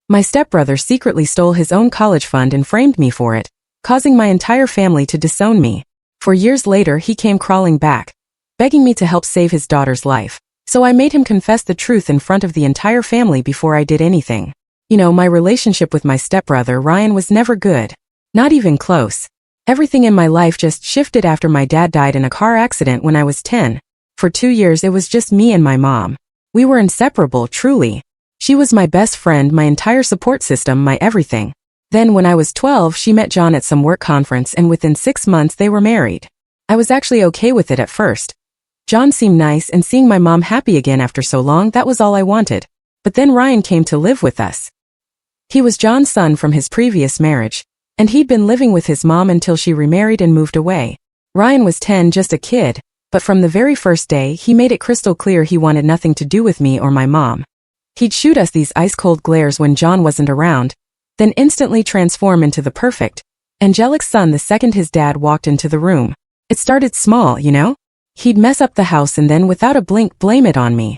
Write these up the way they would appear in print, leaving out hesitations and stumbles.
My stepbrother secretly stole his own college fund and framed me for it, causing my entire family to disown me. For years later he came crawling back, begging me to help save his daughter's life. So I made him confess the truth in front of the entire family before I did anything. You know, my relationship with my stepbrother Ryan was never good. Not even close. Everything in my life just shifted after my dad died in a car accident when I was 10. For 2 years it was just me and my mom. We were inseparable, truly. She was my best friend, my entire support system, my everything. Then when I was 12 she met John at some work conference and within 6 months they were married. I was actually okay with it at first. John seemed nice and seeing my mom happy again after so long, that was all I wanted. But then Ryan came to live with us. He was John's son from his previous marriage, and he'd been living with his mom until she remarried and moved away. Ryan was 10, just a kid, but from the very first day he made it crystal clear he wanted nothing to do with me or my mom. He'd shoot us these ice-cold glares when John wasn't around, then instantly transform into the perfect, angelic son the second his dad walked into the room. It started small, you know? He'd mess up the house and then without a blink blame it on me.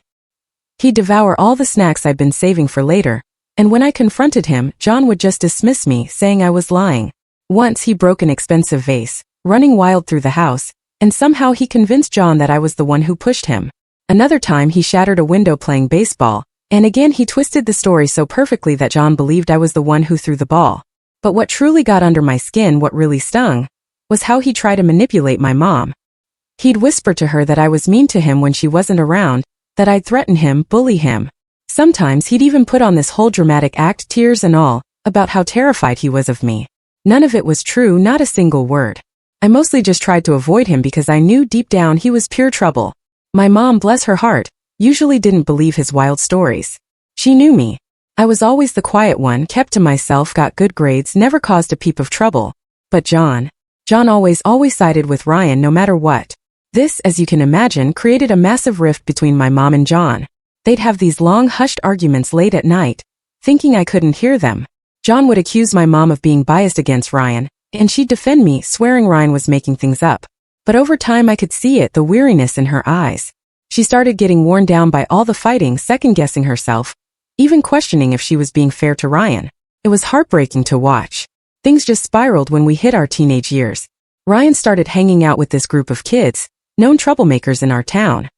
He'd devour all the snacks I'd been saving for later, and when I confronted him, John would just dismiss me, saying I was lying. Once he broke an expensive vase, running wild through the house, and somehow he convinced John that I was the one who pushed him. Another time he shattered a window playing baseball, and again he twisted the story so perfectly that John believed I was the one who threw the ball. But what truly got under my skin, what really stung, was how he tried to manipulate my mom. He'd whisper to her that I was mean to him when she wasn't around, that I'd threaten him, bully him. Sometimes he'd even put on this whole dramatic act, tears and all, about how terrified he was of me. None of it was true, not a single word. I mostly just tried to avoid him because I knew deep down he was pure trouble. My mom, bless her heart, usually didn't believe his wild stories. She knew me. I was always the quiet one, kept to myself, got good grades, never caused a peep of trouble. But John always sided with Ryan no matter what. This, as you can imagine, created a massive rift between my mom and John. They'd have these long, hushed arguments late at night, thinking I couldn't hear them. John would accuse my mom of being biased against Ryan, and she'd defend me, swearing Ryan was making things up. But over time I could see it, the weariness in her eyes. She started getting worn down by all the fighting, second-guessing herself, even questioning if she was being fair to Ryan. It was heartbreaking to watch. Things just spiraled when we hit our teenage years. Ryan started hanging out with this group of kids, known troublemakers in our town.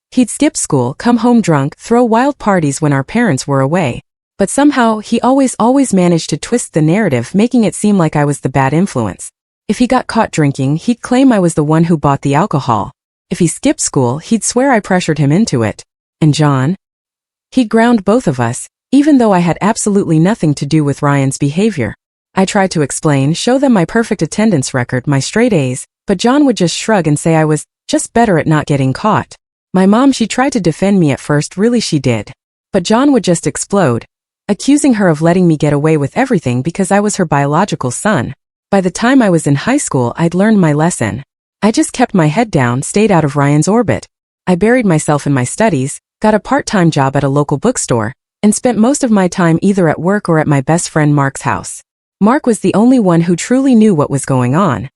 He'd skip school, come home drunk, throw wild parties when our parents were away. But somehow, he always managed to twist the narrative, making it seem like I was the bad influence. If he got caught drinking, he'd claim I was the one who bought the alcohol. If he skipped school, he'd swear I pressured him into it. And John? He'd ground both of us, even though I had absolutely nothing to do with Ryan's behavior. I tried to explain, show them my perfect attendance record, my straight A's, but John would just shrug and say I was just better at not getting caught. My mom, she tried to defend me at first, really she did. But John would just explode, accusing her of letting me get away with everything because I was her biological son. By the time I was in high school, I'd learned my lesson. I just kept my head down, stayed out of Ryan's orbit. I buried myself in my studies, got a part-time job at a local bookstore, and spent most of my time either at work or at my best friend Mark's house. Mark was the only one who truly knew what was going on.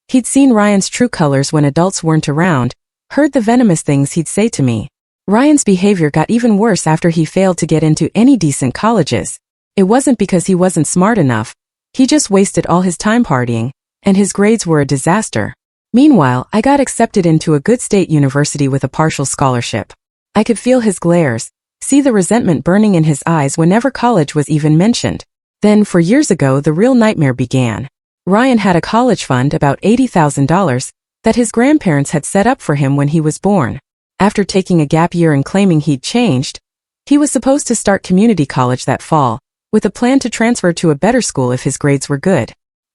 He'd seen Ryan's true colors when adults weren't around, heard the venomous things he'd say to me. Ryan's behavior got even worse after he failed to get into any decent colleges. It wasn't because he wasn't smart enough. He just wasted all his time partying, and his grades were a disaster. Meanwhile, I got accepted into a good state university with a partial scholarship. I could feel his glares, see the resentment burning in his eyes whenever college was even mentioned. Then, 4 years ago, the real nightmare began. Ryan had a college fund, about $80,000, that his grandparents had set up for him when he was born. After taking a gap year and claiming he'd changed, he was supposed to start community college that fall, with a plan to transfer to a better school if his grades were good.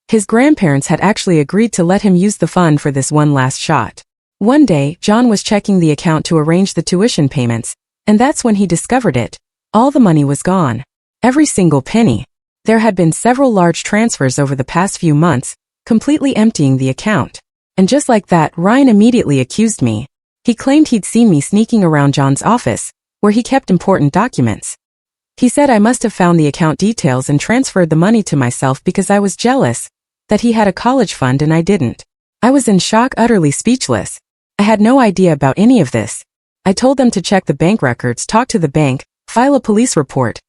His grandparents had actually agreed to let him use the fund for this one last shot. One day, John was checking the account to arrange the tuition payments, and that's when he discovered it. All the money was gone. Every single penny. There had been several large transfers over the past few months, completely emptying the account. And just like that, Ryan immediately accused me. He claimed he'd seen me sneaking around John's office, where he kept important documents. He said I must have found the account details and transferred the money to myself because I was jealous that he had a college fund and I didn't. I was in shock, utterly speechless. I had no idea about any of this. I told them to check the bank records, talk to the bank, file a police report.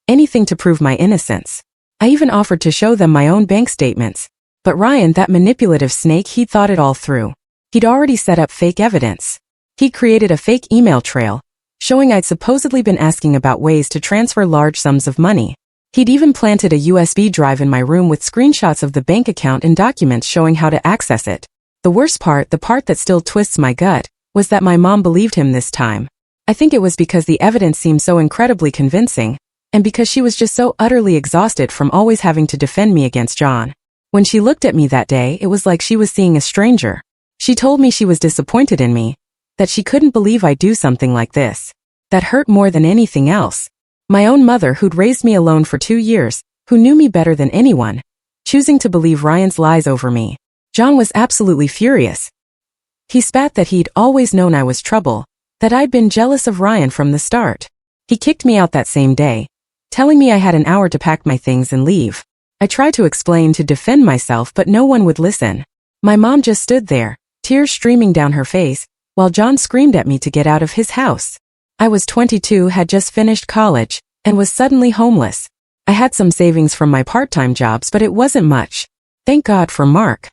anything to prove my innocence. I even offered to show them my own bank statements. But Ryan, that manipulative snake, he'd thought it all through. He'd already set up fake evidence. He'd created a fake email trail, showing I'd supposedly been asking about ways to transfer large sums of money. He'd even planted a USB drive in my room with screenshots of the bank account and documents showing how to access it. The worst part, the part that still twists my gut, was that my mom believed him this time. I think it was because the evidence seemed so incredibly convincing, and because she was just so utterly exhausted from always having to defend me against John. When she looked at me that day, it was like she was seeing a stranger. She told me she was disappointed in me, that she couldn't believe I'd do something like this. That hurt more than anything else. My own mother, who'd raised me alone for 2 years, who knew me better than anyone, choosing to believe Ryan's lies over me. John was absolutely furious. He spat that he'd always known I was trouble, that I'd been jealous of Ryan from the start. He kicked me out that same day, telling me I had an hour to pack my things and leave. I tried to explain, to defend myself, but no one would listen. My mom just stood there, tears streaming down her face, while John screamed at me to get out of his house. I was 22, had just finished college, and was suddenly homeless. I had some savings from my part-time jobs, but it wasn't much. Thank God for Mark.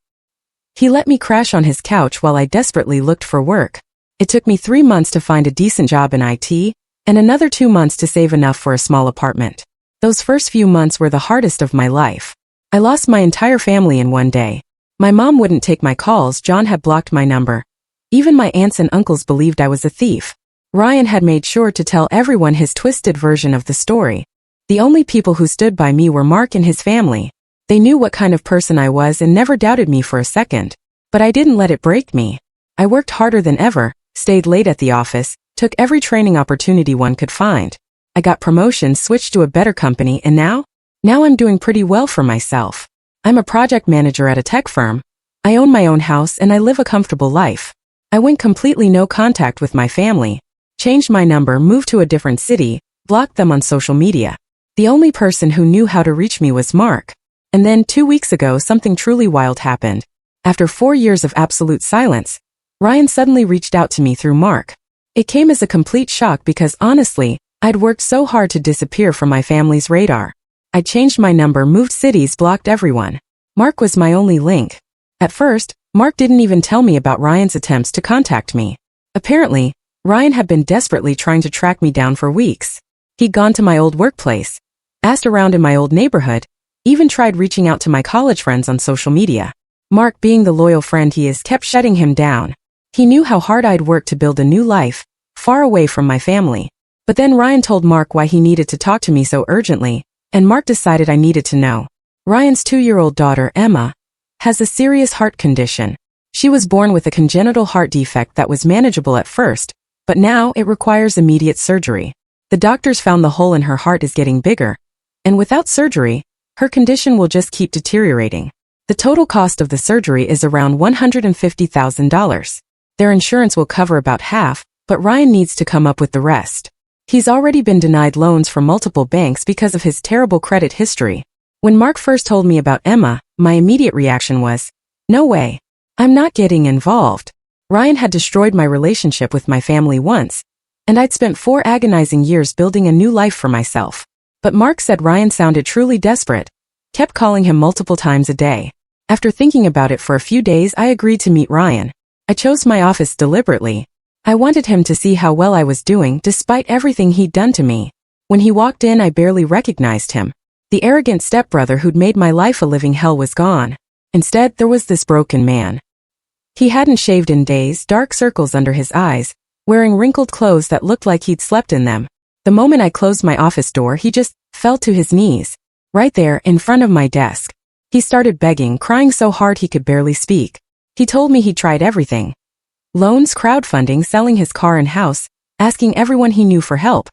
He let me crash on his couch while I desperately looked for work. It took me 3 months to find a decent job in IT, and another 2 months to save enough for a small apartment. Those first few months were the hardest of my life. I lost my entire family in one day. My mom wouldn't take my calls, John had blocked my number. Even my aunts and uncles believed I was a thief. Ryan had made sure to tell everyone his twisted version of the story. The only people who stood by me were Mark and his family. They knew what kind of person I was and never doubted me for a second. But I didn't let it break me. I worked harder than ever, stayed late at the office, took every training opportunity one could find. I got promotions, switched to a better company, and now I'm doing pretty well for myself. I'm a project manager at a tech firm. I own my own house and I live a comfortable life. I went completely no contact with my family, changed my number, moved to a different city, blocked them on social media. The only person who knew how to reach me was Mark. And then 2 weeks ago, something truly wild happened. After 4 years of absolute silence, Ryan suddenly reached out to me through Mark. It came as a complete shock because honestly, I'd worked so hard to disappear from my family's radar. I changed my number, moved cities, blocked everyone. Mark was my only link. At first, Mark didn't even tell me about Ryan's attempts to contact me. Apparently, Ryan had been desperately trying to track me down for weeks. He'd gone to my old workplace, asked around in my old neighborhood, even tried reaching out to my college friends on social media. Mark, being the loyal friend he is, kept shutting him down. He knew how hard I'd worked to build a new life, far away from my family. But then Ryan told Mark why he needed to talk to me so urgently, and Mark decided I needed to know. Ryan's 2-year-old daughter, Emma, has a serious heart condition. She was born with a congenital heart defect that was manageable at first, but now it requires immediate surgery. The doctors found the hole in her heart is getting bigger, and without surgery, her condition will just keep deteriorating. The total cost of the surgery is around $150,000. Their insurance will cover about half, but Ryan needs to come up with the rest. He's already been denied loans from multiple banks because of his terrible credit history. When Mark first told me about Emma, my immediate reaction was, no way. I'm not getting involved. Ryan had destroyed my relationship with my family once, and I'd spent 4 agonizing years building a new life for myself. But Mark said Ryan sounded truly desperate, kept calling him multiple times a day. After thinking about it for a few days, I agreed to meet Ryan. I chose my office deliberately. I wanted him to see how well I was doing despite everything he'd done to me. When he walked in, I barely recognized him. The arrogant stepbrother who'd made my life a living hell was gone. Instead, there was this broken man. He hadn't shaved in days, dark circles under his eyes, wearing wrinkled clothes that looked like he'd slept in them. The moment I closed my office door, he just fell to his knees, right there in front of my desk. He started begging, crying so hard he could barely speak. He told me he'd tried everything. Loans, crowdfunding, selling his car and house, asking everyone he knew for help.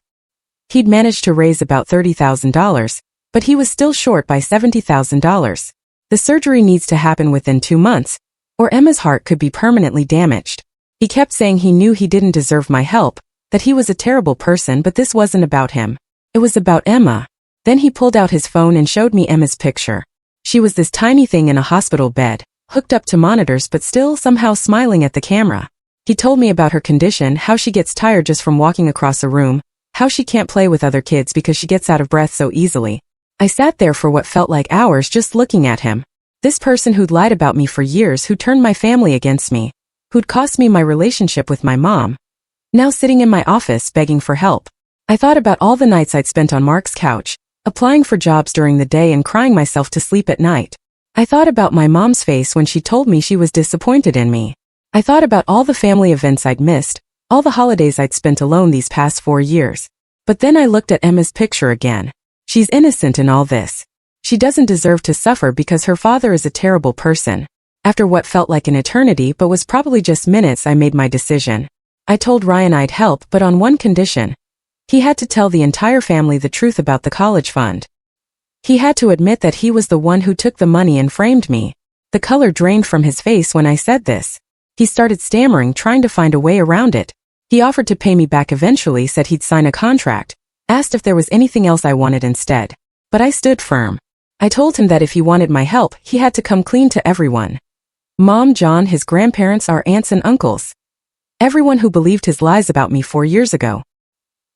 He'd managed to raise about $30,000, but he was still short by $70,000. The surgery needs to happen within 2 months, or Emma's heart could be permanently damaged. He kept saying he knew he didn't deserve my help, that he was a terrible person, but this wasn't about him. It was about Emma. Then he pulled out his phone and showed me Emma's picture. She was this tiny thing in a hospital bed, hooked up to monitors but still somehow smiling at the camera. He told me about her condition, how she gets tired just from walking across a room, how she can't play with other kids because she gets out of breath so easily. I sat there for what felt like hours just looking at him. This person who'd lied about me for years, who turned my family against me, who'd cost me my relationship with my mom. Now sitting in my office begging for help. I thought about all the nights I'd spent on Mark's couch, applying for jobs during the day and crying myself to sleep at night. I thought about my mom's face when she told me she was disappointed in me. I thought about all the family events I'd missed, all the holidays I'd spent alone these past 4 years. But then I looked at Emma's picture again. She's innocent in all this. She doesn't deserve to suffer because her father is a terrible person. After what felt like an eternity but was probably just minutes, I made my decision. I told Ryan I'd help, but on one condition. He had to tell the entire family the truth about the college fund. He had to admit that he was the one who took the money and framed me. The color drained from his face when I said this. He started stammering, trying to find a way around it. He offered to pay me back eventually, said he'd sign a contract, asked if there was anything else I wanted instead. But I stood firm. I told him that if he wanted my help, he had to come clean to everyone. Mom, John, his grandparents, our aunts and uncles. Everyone who believed his lies about me 4 years ago.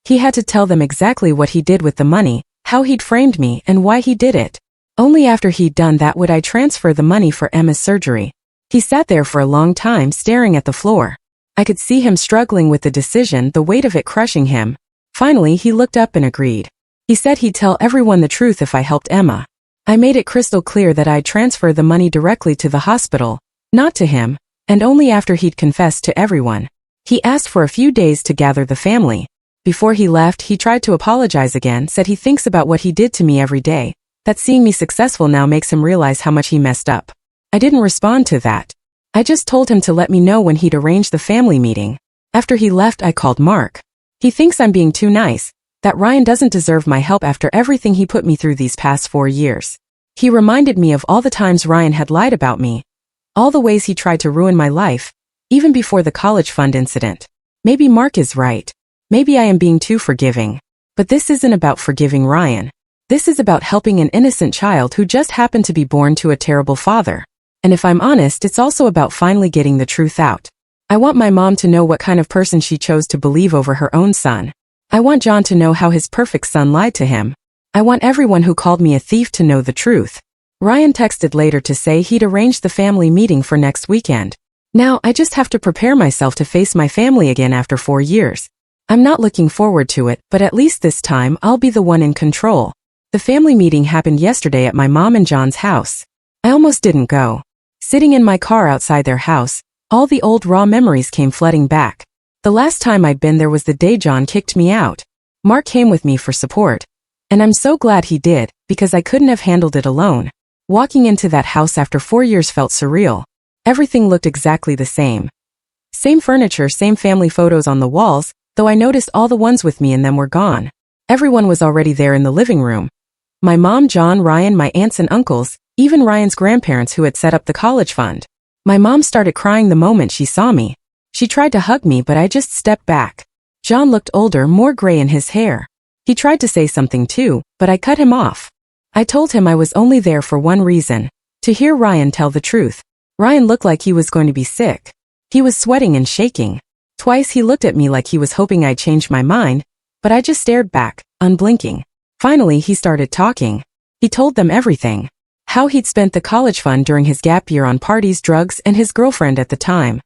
He had to tell them exactly what he did with the money, how he'd framed me, and why he did it. Only after he'd done that would I transfer the money for Emma's surgery. He sat there for a long time staring at the floor. I could see him struggling with the decision, the weight of it crushing him. Finally, he looked up and agreed. He said he'd tell everyone the truth if I helped Emma. I made it crystal clear that I'd transfer the money directly to the hospital, not to him, and only after he'd confessed to everyone. He asked for a few days to gather the family. Before he left, he tried to apologize again, said he thinks about what he did to me every day, that seeing me successful now makes him realize how much he messed up. I didn't respond to that. I just told him to let me know when he'd arrange the family meeting. After he left, I called Mark. He thinks I'm being too nice, that Ryan doesn't deserve my help after everything he put me through these past 4 years. He reminded me of all the times Ryan had lied about me, all the ways he tried to ruin my life, even before the college fund incident. Maybe Mark is right. Maybe I am being too forgiving. But this isn't about forgiving Ryan. This is about helping an innocent child who just happened to be born to a terrible father. And if I'm honest, it's also about finally getting the truth out. I want my mom to know what kind of person she chose to believe over her own son. I want John to know how his perfect son lied to him. I want everyone who called me a thief to know the truth. Ryan texted later to say he'd arranged the family meeting for next weekend. Now, I just have to prepare myself to face my family again after 4 years. I'm not looking forward to it, but at least this time I'll be the one in control. The family meeting happened yesterday at my mom and John's house. I almost didn't go. Sitting in my car outside their house, all the old raw memories came flooding back. The last time I'd been there was the day John kicked me out. Mark came with me for support. And I'm so glad he did, because I couldn't have handled it alone. Walking into that house after 4 years felt surreal. Everything looked exactly the same. Same furniture, same family photos on the walls, though I noticed all the ones with me in them were gone. Everyone was already there in the living room. My mom, John, Ryan, my aunts and uncles, even Ryan's grandparents who had set up the college fund. My mom started crying the moment she saw me. She tried to hug me, but I just stepped back. John looked older, more gray in his hair. He tried to say something too, but I cut him off. I told him I was only there for one reason, to hear Ryan tell the truth. Ryan looked like he was going to be sick. He was sweating and shaking. Twice he looked at me like he was hoping I'd change my mind, but I just stared back, unblinking. Finally, he started talking. He told them everything. How he'd spent the college fund during his gap year on parties, drugs, and his girlfriend at the time.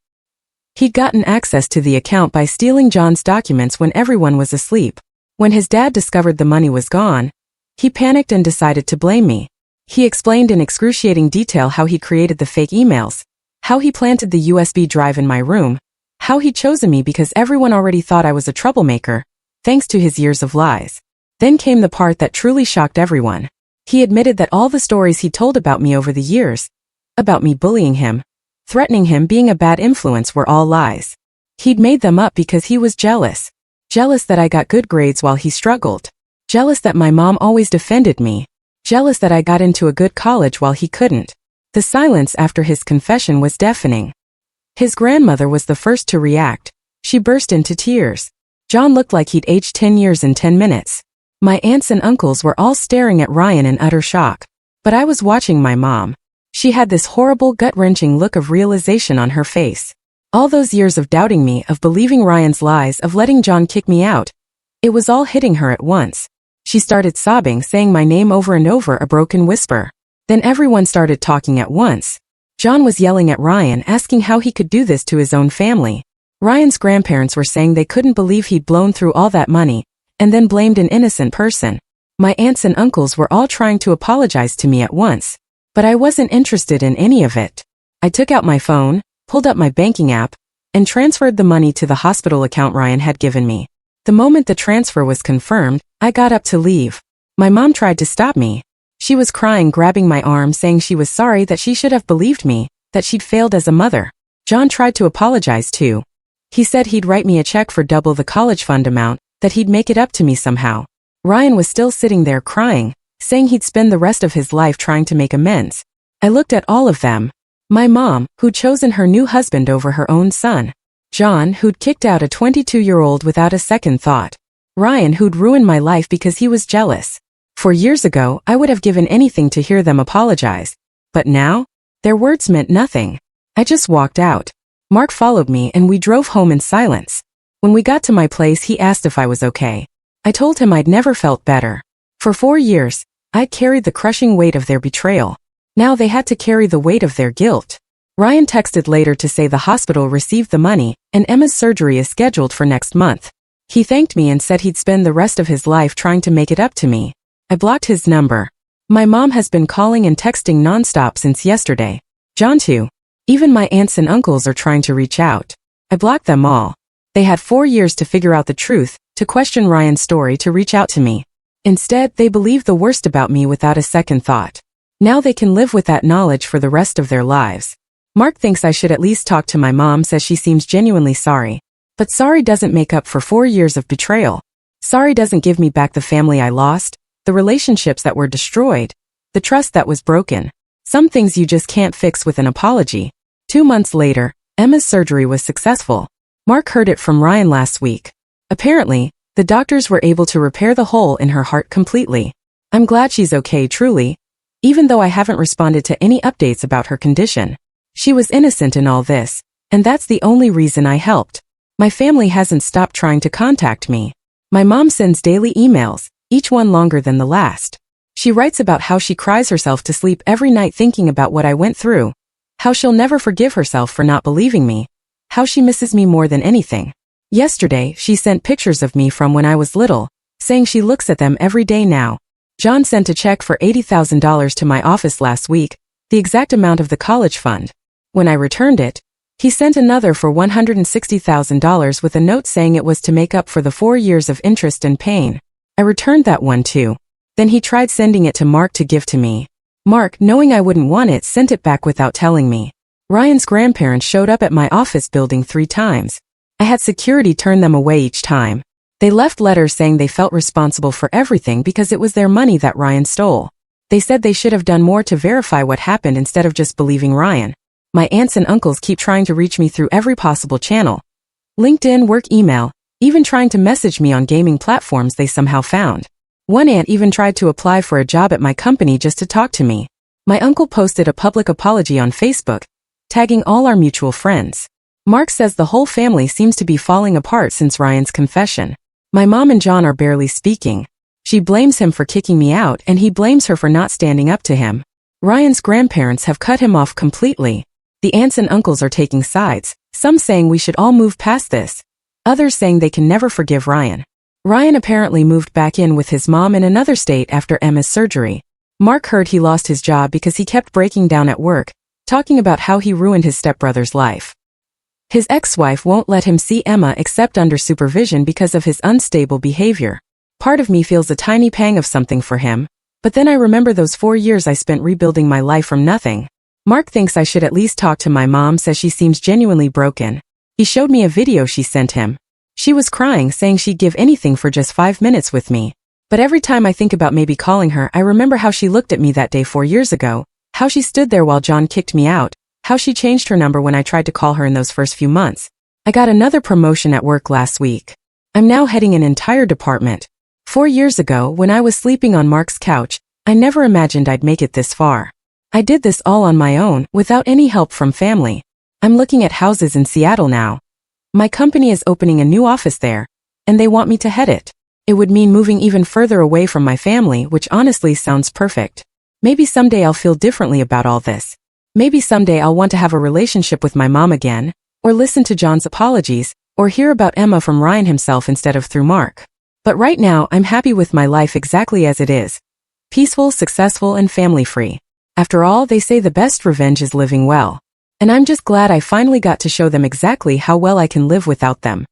He'd gotten access to the account by stealing John's documents when everyone was asleep. When his dad discovered the money was gone, he panicked and decided to blame me. He explained in excruciating detail how he created the fake emails, how he planted the USB drive in my room, how he'd chosen me because everyone already thought I was a troublemaker, thanks to his years of lies. Then came the part that truly shocked everyone. He admitted that all the stories he told about me over the years, about me bullying him, threatening him, being a bad influence, were all lies. He'd made them up because he was jealous. Jealous that I got good grades while he struggled. Jealous that my mom always defended me. Jealous that I got into a good college while he couldn't. The silence after his confession was deafening. His grandmother was the first to react. She burst into tears. John looked like he'd aged 10 years in 10 minutes. My aunts and uncles were all staring at Ryan in utter shock. But I was watching my mom. She had this horrible, gut-wrenching look of realization on her face. All those years of doubting me, of believing Ryan's lies, of letting John kick me out, It was all hitting her at once. She started sobbing, saying my name over and over, a broken whisper. Then everyone started talking at once. John was yelling at Ryan, asking how he could do this to his own family. Ryan's grandparents were saying they couldn't believe he'd blown through all that money, and then blamed an innocent person. My aunts and uncles were all trying to apologize to me at once. But I wasn't interested in any of it. I took out my phone, pulled up my banking app, and transferred the money to the hospital account Ryan had given me. The moment the transfer was confirmed, I got up to leave. My mom tried to stop me. She was crying, grabbing my arm, saying she was sorry, that she should have believed me, that she'd failed as a mother. John tried to apologize too. He said he'd write me a check for double the college fund amount, that he'd make it up to me somehow. Ryan was still sitting there crying, saying he'd spend the rest of his life trying to make amends. I looked at all of them. My mom, who'd chosen her new husband over her own son. John, who'd kicked out a 22-year-old without a second thought. Ryan, who'd ruined my life because he was jealous. 4 years ago, I would have given anything to hear them apologize. But now, their words meant nothing. I just walked out. Mark followed me and we drove home in silence. When we got to my place, he asked if I was okay. I told him I'd never felt better. For 4 years, I'd carried the crushing weight of their betrayal. Now they had to carry the weight of their guilt. Ryan texted later to say the hospital received the money and Emma's surgery is scheduled for next month. He thanked me and said he'd spend the rest of his life trying to make it up to me. I blocked his number. My mom has been calling and texting nonstop since yesterday. John too. Even my aunts and uncles are trying to reach out. I blocked them all. They had 4 years to figure out the truth, to question Ryan's story, to reach out to me. Instead, they believed the worst about me without a second thought. Now they can live with that knowledge for the rest of their lives. Mark thinks I should at least talk to my mom, says she seems genuinely sorry. But sorry doesn't make up for 4 years of betrayal. Sorry doesn't give me back the family I lost, the relationships that were destroyed, the trust that was broken. Some things you just can't fix with an apology. 2 months later, Emma's surgery was successful. Mark heard it from Ryan last week. Apparently, the doctors were able to repair the hole in her heart completely. I'm glad she's okay, truly, even though I haven't responded to any updates about her condition. She was innocent in all this, and that's the only reason I helped. My family hasn't stopped trying to contact me. My mom sends daily emails, each one longer than the last. She writes about how she cries herself to sleep every night thinking about what I went through, how she'll never forgive herself for not believing me, how she misses me more than anything. Yesterday, she sent pictures of me from when I was little, saying she looks at them every day now. John sent a check for $80,000 to my office last week, the exact amount of the college fund. When I returned it, he sent another for $160,000 with a note saying it was to make up for the 4 years of interest and pain. I returned that one too. Then he tried sending it to Mark to give to me. Mark, knowing I wouldn't want it, sent it back without telling me. Ryan's grandparents showed up at my office building 3 times. I had security turn them away each time. They left letters saying they felt responsible for everything because it was their money that Ryan stole. They said they should have done more to verify what happened instead of just believing Ryan. My aunts and uncles keep trying to reach me through every possible channel. LinkedIn, work email, even trying to message me on gaming platforms they somehow found. One aunt even tried to apply for a job at my company just to talk to me. My uncle posted a public apology on Facebook, tagging all our mutual friends. Mark says the whole family seems to be falling apart since Ryan's confession. My mom and John are barely speaking. She blames him for kicking me out and he blames her for not standing up to him. Ryan's grandparents have cut him off completely. The aunts and uncles are taking sides, some saying we should all move past this, others saying they can never forgive Ryan. Ryan apparently moved back in with his mom in another state after Emma's surgery. Mark heard he lost his job because he kept breaking down at work, talking about how he ruined his stepbrother's life. His ex-wife won't let him see Emma except under supervision because of his unstable behavior. Part of me feels a tiny pang of something for him, but then I remember those 4 years I spent rebuilding my life from nothing. Mark thinks I should at least talk to my mom, says she seems genuinely broken. He showed me a video she sent him. She was crying, saying she'd give anything for just 5 minutes with me. But every time I think about maybe calling her, I remember how she looked at me that day 4 years ago, how she stood there while John kicked me out, how she changed her number when I tried to call her in those first few months. I got another promotion at work last week. I'm now heading an entire department. 4 years ago, when I was sleeping on Mark's couch, I never imagined I'd make it this far. I did this all on my own, without any help from family. I'm looking at houses in Seattle now. My company is opening a new office there, and they want me to head it. It would mean moving even further away from my family, which honestly sounds perfect. Maybe someday I'll feel differently about all this. Maybe someday I'll want to have a relationship with my mom again, or listen to John's apologies, or hear about Emma from Ryan himself instead of through Mark. But right now, I'm happy with my life exactly as it is. Peaceful, successful, and family-free. After all, they say the best revenge is living well. And I'm just glad I finally got to show them exactly how well I can live without them.